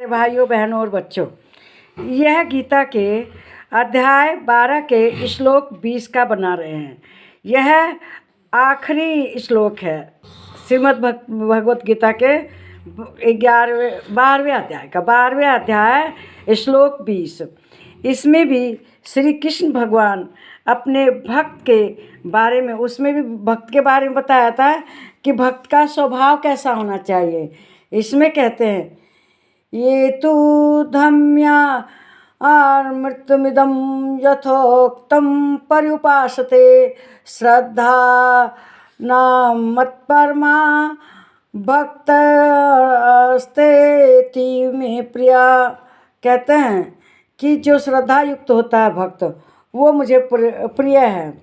भाइयों बहनों और बच्चों, यह गीता के अध्याय 12 के श्लोक 20 का बना रहे हैं। यह आखिरी श्लोक है श्रीमद् भगवत गीता के 12वें अध्याय का 12वें अध्याय श्लोक 20। इसमें भी श्री कृष्ण भगवान अपने भक्त के बारे में, उसमें भी भक्त के बारे में बताया था कि भक्त का स्वभाव कैसा होना चाहिए। इसमें कहते हैं, ये तो धम्या और मृत्युमिदम यथोक्तम पर्युपासते श्रद्धा नाम मत्परमा भक्तस्तेति में प्रिया। कहते हैं कि जो श्रद्धा युक्त होता है भक्त, वो मुझे प्रिय है।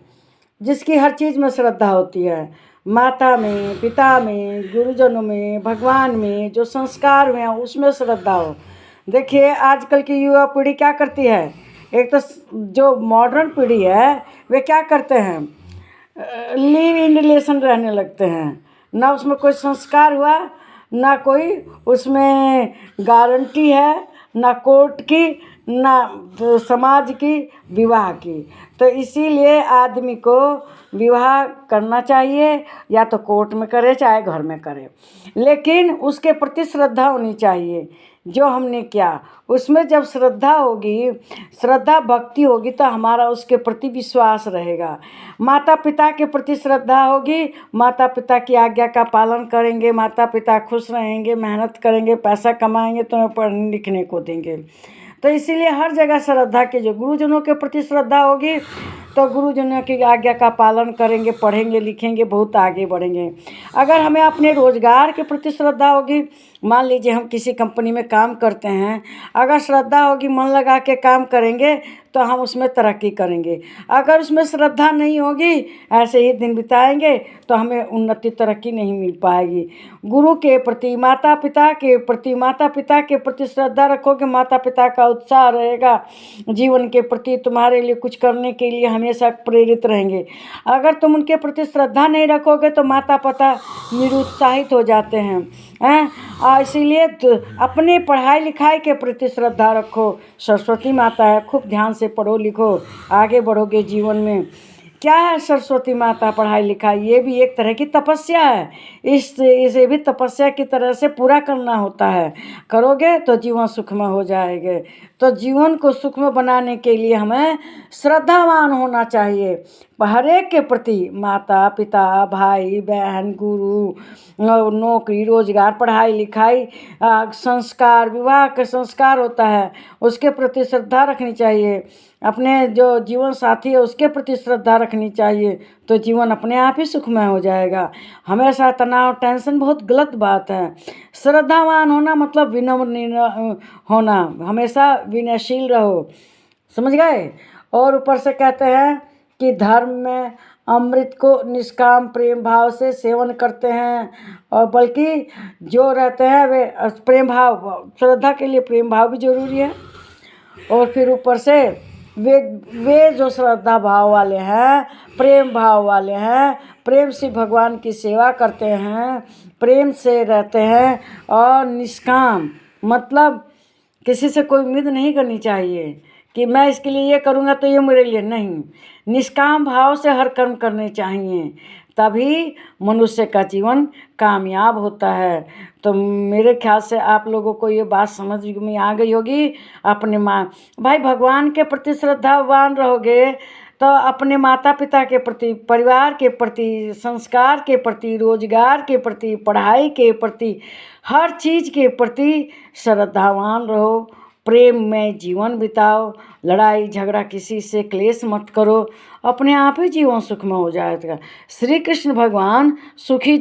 जिसकी हर चीज़ में श्रद्धा होती है, माता में, पिता में, गुरुजनों में, भगवान में, जो संस्कार हुए हैं उसमें श्रद्धा हो। देखिए आजकल की युवा पीढ़ी क्या करती है। एक तो जो मॉडर्न पीढ़ी है वे क्या करते हैं, लिव इन रिलेशन रहने लगते हैं। ना उसमें कोई संस्कार हुआ, ना कोई उसमें गारंटी है, ना कोर्ट की, ना समाज की, विवाह की। तो इसीलिए आदमी को विवाह करना चाहिए, या तो कोर्ट में करे चाहे घर में करे, लेकिन उसके प्रति श्रद्धा होनी चाहिए। जो हमने किया उसमें जब श्रद्धा होगी, श्रद्धा भक्ति होगी, तो हमारा उसके प्रति विश्वास रहेगा। माता पिता के प्रति श्रद्धा होगी, माता पिता की आज्ञा का पालन करेंगे, माता पिता खुश रहेंगे, मेहनत करेंगे, पैसा कमाएंगे तो पढ़ने लिखने को देंगे। तो इसीलिए हर जगह श्रद्धा के, जो गुरुजनों के प्रति श्रद्धा होगी तो गुरुजनों की आज्ञा का पालन करेंगे, पढ़ेंगे लिखेंगे, बहुत आगे बढ़ेंगे। अगर हमें अपने रोजगार के प्रति श्रद्धा होगी, मान लीजिए हम किसी कंपनी में काम करते हैं, अगर श्रद्धा होगी, मन लगा के काम करेंगे तो हम उसमें तरक्की करेंगे। अगर उसमें श्रद्धा नहीं होगी, ऐसे ही दिन बिताएंगे तो हमें उन्नति तरक्की नहीं मिल पाएगी। गुरु के प्रति, माता पिता के प्रति श्रद्धा रखोगे, माता पिता का उत्साह रहेगा, जीवन के प्रति तुम्हारे लिए कुछ करने के लिए हमेशा प्रेरित रहेंगे। अगर तुम उनके प्रति श्रद्धा नहीं रखोगे तो माता पिता निरुत्साहित हो जाते हैं। इसीलिए अपने पढ़ाई लिखाई के प्रति श्रद्धा रखो। सरस्वती माता है, खूब ध्यान से पढ़ो लिखो, आगे बढ़ोगे जीवन में। क्या है सरस्वती माता पढ़ाई लिखाई? ये भी एक तरह की तपस्या है। इसे भी तपस्या की तरह से पूरा करना होता है। करोगे तो जीवन सुखमय हो जाएगा। तो जीवन को सुखमय बनाने के लिए हमें श्रद्धावान होना चाहिए हर एक के प्रति। माता पिता, भाई बहन, गुरु, नौकरी रोजगार, पढ़ाई लिखाई, संस्कार, विवाह का संस्कार होता है, उसके प्रति श्रद्धा रखनी चाहिए। अपने जो जीवन साथी है उसके प्रति श्रद्धा रखनी चाहिए, तो जीवन अपने आप ही सुखमय हो जाएगा। हमेशा तनाव, टेंशन बहुत गलत बात है। श्रद्धावान होना मतलब विनम्र होना, हमेशा विनयशील रहो, समझ गए। और ऊपर से कहते हैं कि धर्म में अमृत को निष्काम प्रेम भाव से सेवन करते हैं, और बल्कि जो रहते हैं वे प्रेम भाव, श्रद्धा के लिए प्रेम भाव भी जरूरी है। और फिर ऊपर से वे जो श्रद्धा भाव वाले हैं, प्रेम भाव वाले हैं, प्रेम से भगवान की सेवा करते हैं, प्रेम से रहते हैं, और निष्काम मतलब किसी से कोई उम्मीद नहीं करनी चाहिए कि मैं इसके लिए ये करूँगा तो ये मेरे लिए नहीं। निष्काम भाव से हर कर्म करने चाहिए, तभी मनुष्य का जीवन कामयाब होता है। तो मेरे ख्याल से आप लोगों को ये बात समझ में आ गई होगी। अपने भाई भगवान के प्रति श्रद्धावान रहोगे तो अपने माता पिता के प्रति, परिवार के प्रति, संस्कार के प्रति, रोजगार के प्रति, पढ़ाई के प्रति, हर चीज़ के प्रति श्रद्धावान रहो। प्रेम में जीवन बिताओ, लड़ाई झगड़ा किसी से क्लेश मत करो, अपने आप ही जीवन सुखमय हो जाएगा। श्री कृष्ण भगवान सुखी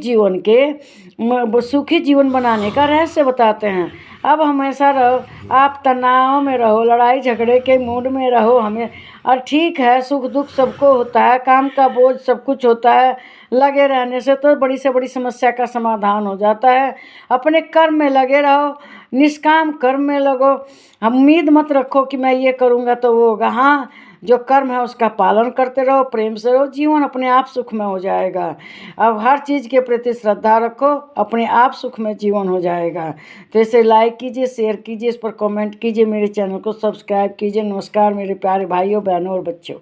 जीवन बनाने का रहस्य बताते हैं। अब हमेशा रहो, आप तनाव में रहो, लड़ाई झगड़े के मूड में रहो हमें, और ठीक है सुख दुख सबको होता है, काम का बोझ सब कुछ होता है, लगे रहने से तो बड़ी से बड़ी समस्या का समाधान हो जाता है। अपने कर्म में लगे रहो, निष्काम कर्म में लगो। उम्मीद मत रखो कि मैं ये करूँगा तो वो होगा। हाँ, जो कर्म है उसका पालन करते रहो, प्रेम से रहो, जीवन अपने आप सुख में हो जाएगा। अब हर चीज़ के प्रति श्रद्धा रखो, अपने आप सुख में जीवन हो जाएगा। तो इसे लाइक कीजिए, शेयर कीजिए, इस पर कमेंट कीजिए, मेरे चैनल को सब्सक्राइब कीजिए। नमस्कार मेरे प्यारे भाइयों, बहनों और बच्चों।